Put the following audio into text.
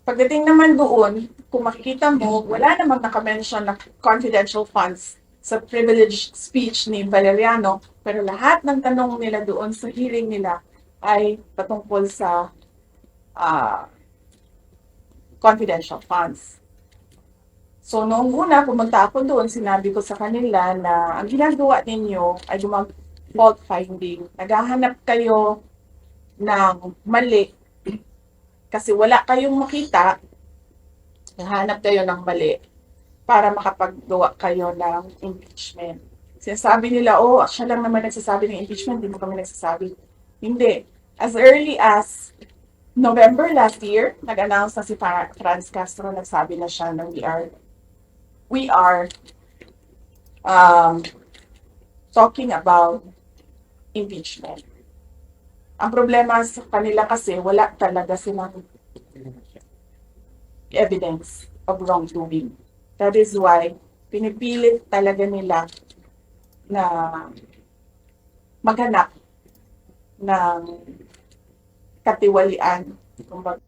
Pagdating naman doon, kung makikita mo, wala namang nakamention na confidential funds sa privileged speech ni Valeriano, pero lahat ng tanong nila doon sa hearing nila ay patungkol sa ah, confidential funds. So, noong una, pumunta ako doon, sinabi ko sa kanila na ang ginagawa ninyo ay fault finding. Naghahanap kayo ng mali kasi wala kayong makita, naghahanap kayo ng mali para makapaggawa kayo ng impeachment. Sinasabi nila, oh, siya lang naman nagsasabi ng impeachment, hindi mo kami nagsasabi. Hindi. As early as November last year, nag-announce na si Franz Castro, nagsabi na siya na we are um, talking about impeachment. Ang problema sa kanila kasi wala talaga silang evidence of wrongdoing. That is why pinipilit talaga nila na maghanap ng katiwalian. Kumbaga,